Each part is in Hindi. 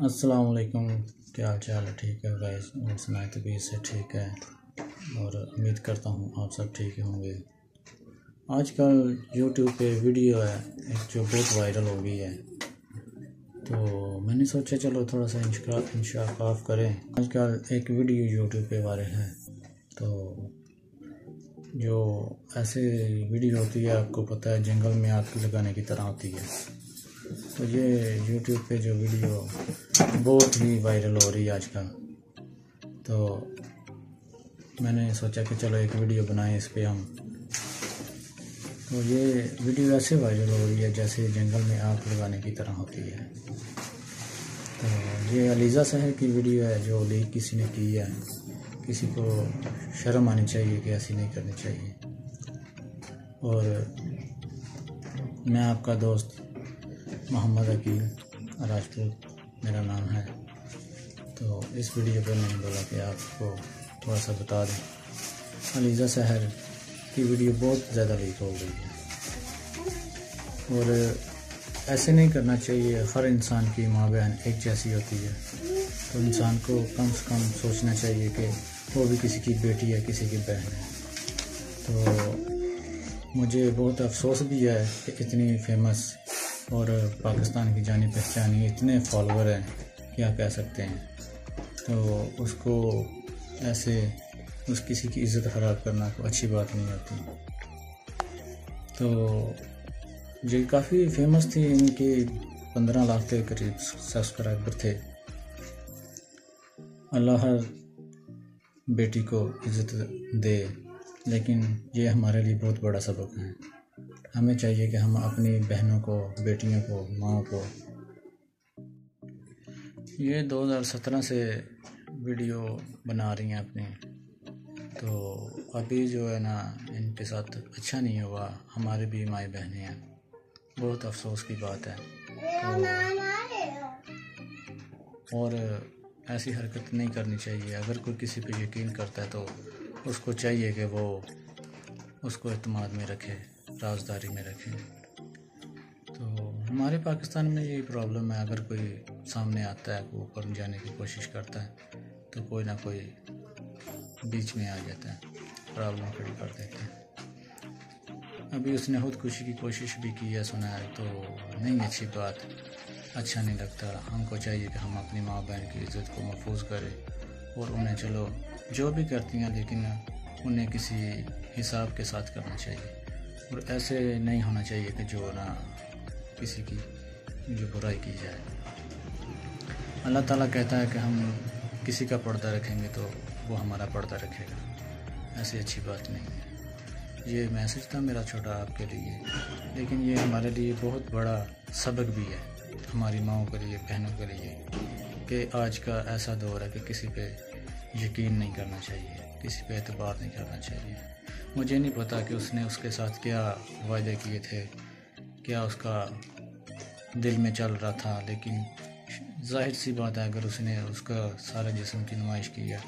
अस्सलाम वालेकुम। क्या हाल चाल है? ठीक है गाइस, और सुनाए तबीयत से ठीक है और उम्मीद करता हूँ आप सब ठीक होंगे। आजकल यूट्यूब पे वीडियो है एक जो बहुत वायरल हो गई है, तो मैंने सोचा चलो थोड़ा सा इंशाकाफ करें। आजकल एक वीडियो यूट्यूब पे वायरल है, तो जो ऐसे वीडियो होती है आपको पता है जंगल में आग लगाने की तरह होती है। तो ये यूट्यूब पे जो वीडियो बहुत ही वायरल हो रही है आजकल, तो मैंने सोचा कि चलो एक वीडियो बनाएं इस पे हम। तो ये वीडियो ऐसे वायरल हो रही है जैसे जंगल में आग लगाने की तरह होती है। तो ये अलीज़ा शहर की वीडियो है जो लीक किसी ने की है। किसी को शर्म आनी चाहिए कि ऐसी नहीं करनी चाहिए। और मैं आपका दोस्त मोहम्मद अकील राजपूत मेरा नाम है। तो इस वीडियो पर मैंने बोला कि आपको थोड़ा सा बता दें, अलीज़ा शहर की वीडियो बहुत ज़्यादा लीक हो गई है और ऐसे नहीं करना चाहिए। हर इंसान की माँ बहन एक जैसी होती है, तो इंसान को कम से कम सोचना चाहिए कि वो भी किसी की बेटी है, किसी की बहन है। तो मुझे बहुत अफसोस भी है कि इतनी फेमस और पाकिस्तान की जानी पहचानी इतने फॉलोअर हैं, क्या कह सकते हैं। तो उसको ऐसे किसी की इज़्ज़त ख़राब करना कोई अच्छी बात नहीं होती। तो ये काफ़ी फेमस थी, इनके 15 लाख के करीब सब्सक्राइबर थे। अल्लाह हर बेटी को इज़्ज़त दे, लेकिन ये हमारे लिए बहुत बड़ा सबक है। हमें चाहिए कि हम अपनी बहनों को, बेटियों को, माँ को। ये 2017 से वीडियो बना रही हैं अपनी, तो अभी जो है ना इनके साथ अच्छा नहीं हुआ। हमारे भी माई बहनें हैं, बहुत अफसोस की बात है। तो और ऐसी हरकत नहीं करनी चाहिए। अगर कोई किसी पे यकीन करता है तो उसको चाहिए कि वो उसको एतमाद में रखे, राजदारी में रखे। तो हमारे पाकिस्तान में यही प्रॉब्लम है, अगर कोई सामने आता है, ऊपर जाने की कोशिश करता है, तो कोई ना कोई बीच में आ जाता है, प्रॉब्लम खड़ी कर देता है। अभी उसने खुदकुशी की कोशिश भी की है, सुना है, तो नहीं अच्छी बात, अच्छा नहीं लगता। हमको चाहिए कि हम अपनी माँ बहन की इज़्ज़त को महफूज करें और उन्हें चलो जो भी करती हैं, लेकिन उन्हें किसी हिसाब के साथ करना चाहिए। और ऐसे नहीं होना चाहिए कि जो ना किसी की जो बुराई की जाए। अल्लाह ताला कहता है कि हम किसी का पर्दा रखेंगे तो वो हमारा पर्दा रखेगा। ऐसी अच्छी बात नहीं है। ये मैसेज था मेरा छोटा आपके लिए, लेकिन ये हमारे लिए बहुत बड़ा सबक भी है, हमारी माँओं के लिए, बहनों के लिए, कि आज का ऐसा दौर है कि किसी पे यकीन नहीं करना चाहिए, किसी पे एतबार नहीं करना चाहिए। मुझे नहीं पता कि उसने उसके साथ क्या वायदे किए थे, क्या उसका दिल में चल रहा था, लेकिन जाहिर सी बात है अगर उसने उसका सारा जिस्म की नुमाइश किया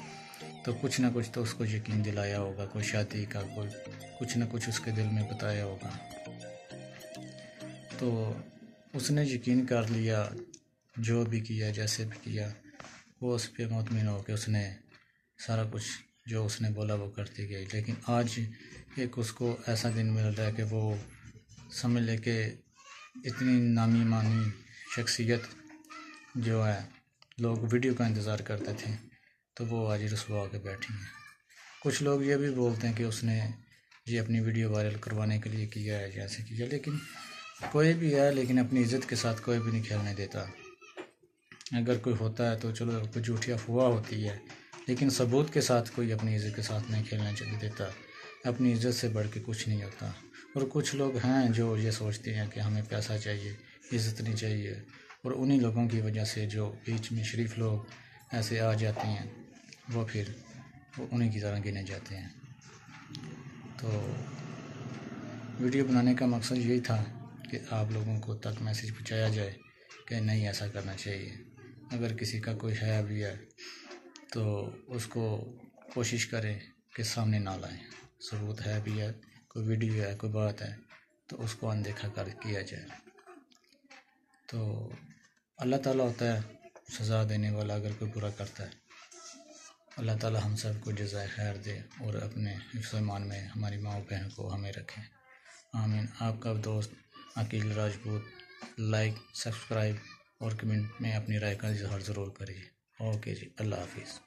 तो कुछ ना कुछ तो उसको यकीन दिलाया होगा, कोई शादी का, कोई कुछ ना कुछ उसके दिल में बताया होगा। तो उसने यकीन कर लिया, जो भी किया, जैसे भी किया, वो उस पर मुतमिन हो के उसने सारा कुछ जो उसने बोला वो करती गई। लेकिन आज एक उसको ऐसा दिन मिल रहा है कि वो समझ ले कि इतनी नामी मानी शख्सियत जो है, लोग वीडियो का इंतज़ार करते थे, तो वो आज रुसवा के बैठी हैं। कुछ लोग ये भी बोलते हैं कि उसने ये अपनी वीडियो वायरल करवाने के लिए किया है, जैसे किया, लेकिन कोई भी है, लेकिन अपनी इज़्ज़त के साथ कोई भी नहीं खेलने देता। अगर कोई होता है तो चलो कोई झूठी अफवाह होती है, लेकिन सबूत के साथ कोई अपनी इज़्ज़त के साथ नहीं खेलने देता। अपनी इज़्ज़त से बढ़ के कुछ नहीं होता। और कुछ लोग हैं जो ये सोचते हैं कि हमें पैसा चाहिए, इज़्ज़त नहीं चाहिए, और उन्हीं लोगों की वजह से जो बीच में शरीफ लोग ऐसे आ जाते हैं, वो फिर वो उन्हीं की तरह गिने जाते हैं। तो वीडियो बनाने का मकसद यही था कि आप लोगों को तक मैसेज पहुंचाया जाए कि नहीं ऐसा करना चाहिए। अगर किसी का कोई है भी है तो उसको कोशिश करें कि सामने ना लाएं। सबूत है भी है, कोई वीडियो है, कोई बात है, तो उसको अनदेखा कर किया जाए। तो अल्लाह ताला होता है सज़ा देने वाला अगर कोई बुरा करता है। अल्लाह ताला हम सब को जज़ाए खैर दे और अपने हिफ्ज़ ईमान में हमारी माँ बहन को हमें रखें। आमीन। आपका दोस्त अकील राजपूत। लाइक, सब्सक्राइब और कमेंट में अपनी राय का इज़हार ज़रूर करिए। ओके जी, अल्लाह हाफिज़।